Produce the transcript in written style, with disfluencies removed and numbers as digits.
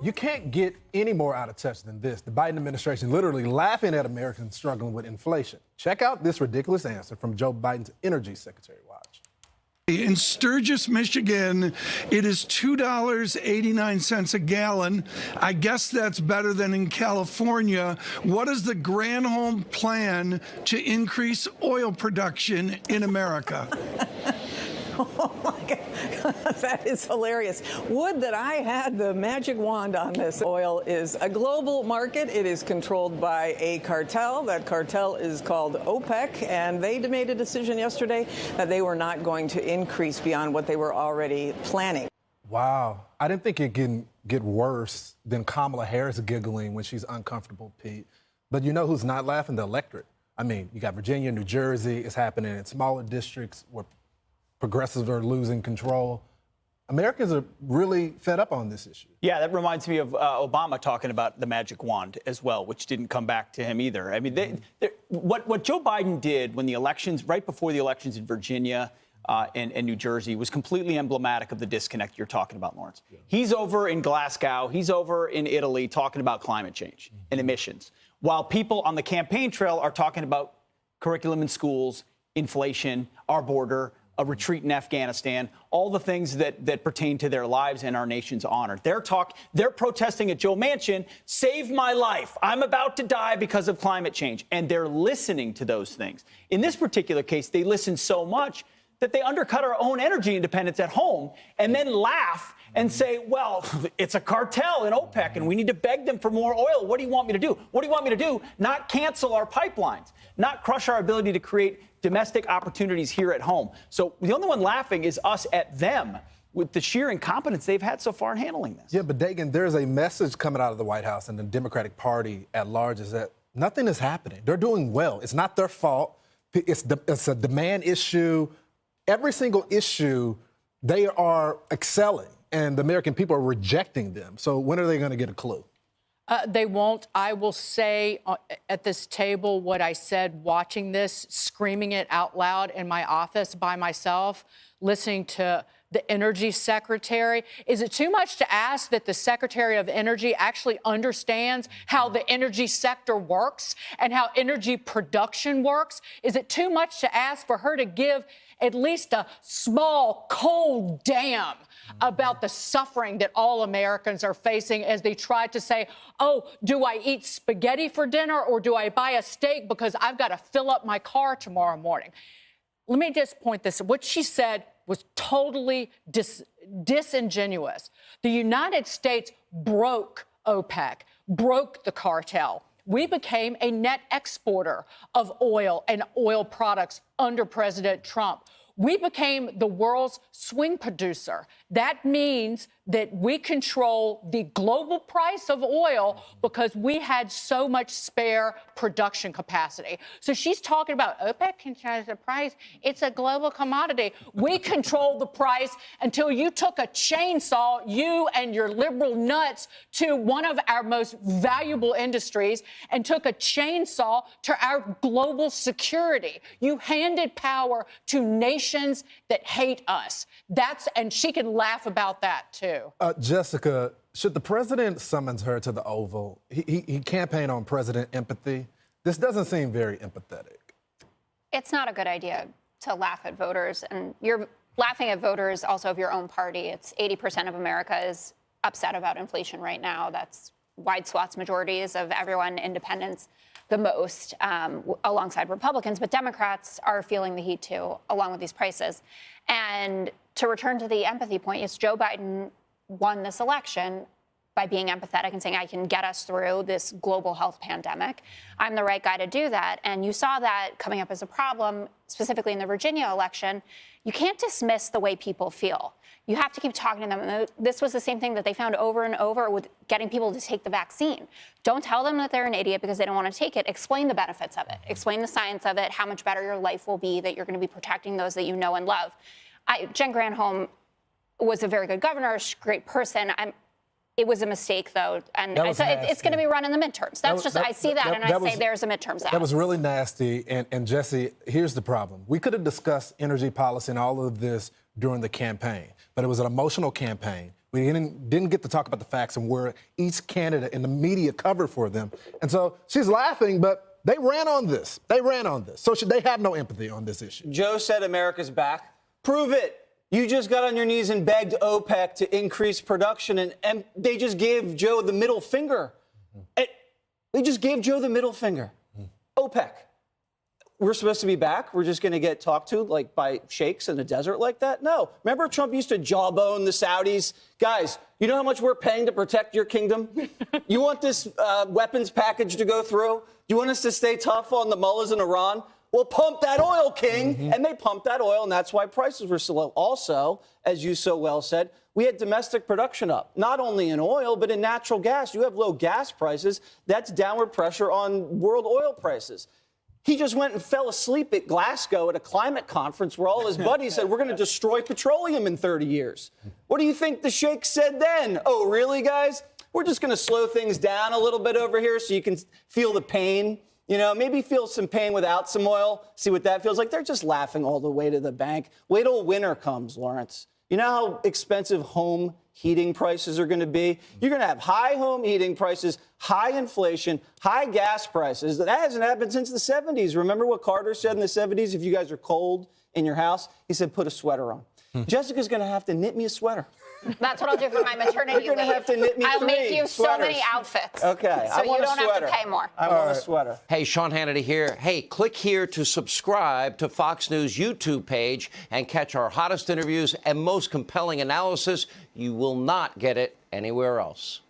You can't get any more out of touch than this. The Biden administration literally laughing at Americans struggling with inflation. Check out this ridiculous answer from Joe Biden's energy secretary. Watch. In Sturgis, Michigan, it is $2.89 a gallon. I guess that's better than in California. What is the Granholm plan to increase oil production in America? Oh my God, that is hilarious. Would that I had the magic wand on this. Oil is a global market. It is controlled by a cartel. That cartel is called OPEC, and they made a decision yesterday that they were not going to increase beyond what they were already planning. Wow. I didn't think it can get worse than Kamala Harris giggling when she's uncomfortable, Pete. But you know who's not laughing? The electorate. I mean, you got Virginia, New Jersey. It's happening in smaller districts where progressives are losing control. Americans are really fed up on this issue. Yeah, that reminds me of Obama talking about the magic wand as well, which didn't come back to him either. I mean, what Joe Biden did when the elections, right before the elections in Virginia and New Jersey, was completely emblematic of the disconnect you're talking about, Lawrence. Yeah. He's over in Glasgow, he's over in Italy talking about climate change and emissions, while people on the campaign trail are talking about curriculum in schools, inflation, our border, a retreat in Afghanistan, all the things that pertain to their lives and our nation's honor. They're protesting at Joe Manchin, save my life. I'm about to die because of climate change. And they're listening to those things. In this particular case, they listen so much that they undercut our own energy independence at home and then laugh and say, well, it's a cartel in OPEC and we need to beg them for more oil. What do you want me to do? What do you want me to do? Not cancel our pipelines, not crush our ability to create domestic opportunities here at home. So the only one laughing is us at them with the sheer incompetence they've had so far in handling this. Yeah, but Dagan, there's a message coming out of the White House and the Democratic Party at large is that nothing is happening. They're doing well. It's not their fault. It's a demand issue. Every single issue, they are excelling, and the American people are rejecting them. So when are they going to get a clue? They won't. I will say at this table what I said watching this, screaming it out loud in my office by myself, listening to the energy secretary. Is it too much to ask that the Secretary of Energy actually understands how the energy sector works and how energy production works? Is it too much to ask for her to give at least a small, cold damn about the suffering that all Americans are facing as they try to say, oh, do I eat spaghetti for dinner or do I buy a steak because I've got to fill up my car tomorrow morning? Let me just point this. What she said was totally disingenuous. The United States broke OPEC, broke the cartel. We became a net exporter of oil and oil products under President Trump. We became the world's swing producer. That means that we control the global price of oil because we had so much spare production capacity. So she's talking about OPEC controls the price. It's a global commodity. We controlled the price until you took a chainsaw, you and your liberal nuts, to one of our most valuable industries and took a chainsaw to our global security. You handed power to nations that hate us. And she can laugh about that, too. Jessica, should the president summons her to the Oval? He campaigned on president empathy. This doesn't seem very empathetic. It's not a good idea to laugh at voters. And you're laughing at voters also of your own party. It's 80% of America is upset about inflation right now. That's wide swaths, majorities of everyone, independents the most, alongside Republicans. But Democrats are feeling the heat, too, along with these prices. And to return to the empathy point, yes, Joe Biden won this election by being empathetic and saying, I can get us through this global health pandemic. I'm the right guy to do that. And you saw that coming up as a problem, specifically in the Virginia election. You can't dismiss the way people feel. You have to keep talking to them. And this was the same thing that they found over and over with getting people to take the vaccine. Don't tell them that they're an idiot because they don't want to take it. Explain the benefits of it. Explain the science of it, how much better your life will be, that you're going to be protecting those that you know and love. Jen Granholm was a very good governor, great person. It was a mistake, though, and it's going to be run in the midterms. I see that, and I say there's a midterms out. That was really nasty. And Jesse, here's the problem. We could have discussed energy policy and all of this during the campaign, but it was an emotional campaign. We didn't get to talk about the facts and where each candidate and the media covered for them. And so she's laughing, but they ran on this. They ran on this. So they have no empathy on this issue. Joe said America's back. Prove it. You just got on your knees and begged OPEC to increase production, and they just gave Joe the middle finger. They just gave Joe the middle finger. OPEC. We're supposed to be back. We're just going to get talked to like by sheikhs in the desert like that? No. Remember Trump used to jawbone the Saudis? Guys, you know how much we're paying to protect your kingdom? You want this weapons package to go through? You want us to stay tough on the mullahs in Iran? Well, pump that oil, king. And they pumped that oil, and that's why prices were so low. Also, as you so well said, we had domestic production up, not only in oil, but in natural gas. You have low gas prices. That's downward pressure on world oil prices. He just went and fell asleep at Glasgow at a climate conference where all his buddies said, we're going to destroy petroleum in 30 years. What do you think the sheikh said then? Oh, really, guys? We're just going to slow things down a little bit over here so you can feel the pain. You know, maybe feel some pain without some oil. See what that feels like? They're just laughing all the way to the bank. Wait till winter comes, Lawrence. You know how expensive home heating prices are going to be? You're going to have high home heating prices, high inflation, high gas prices. That hasn't happened since the 70s. Remember what Carter said in the 70s? If you guys are cold in your house, he said, put a sweater on. Jessica's going to have to knit me a sweater. That's what I'll do for my maternity You're leave. gonna have to knit me I'll three make you so sweaters. many outfits. Okay, So I want you don't a sweater. have to pay more. I want a sweater. Hey, Sean Hannity here. Hey, click here to subscribe to Fox News YouTube page and catch our hottest interviews and most compelling analysis. You will not get it anywhere else.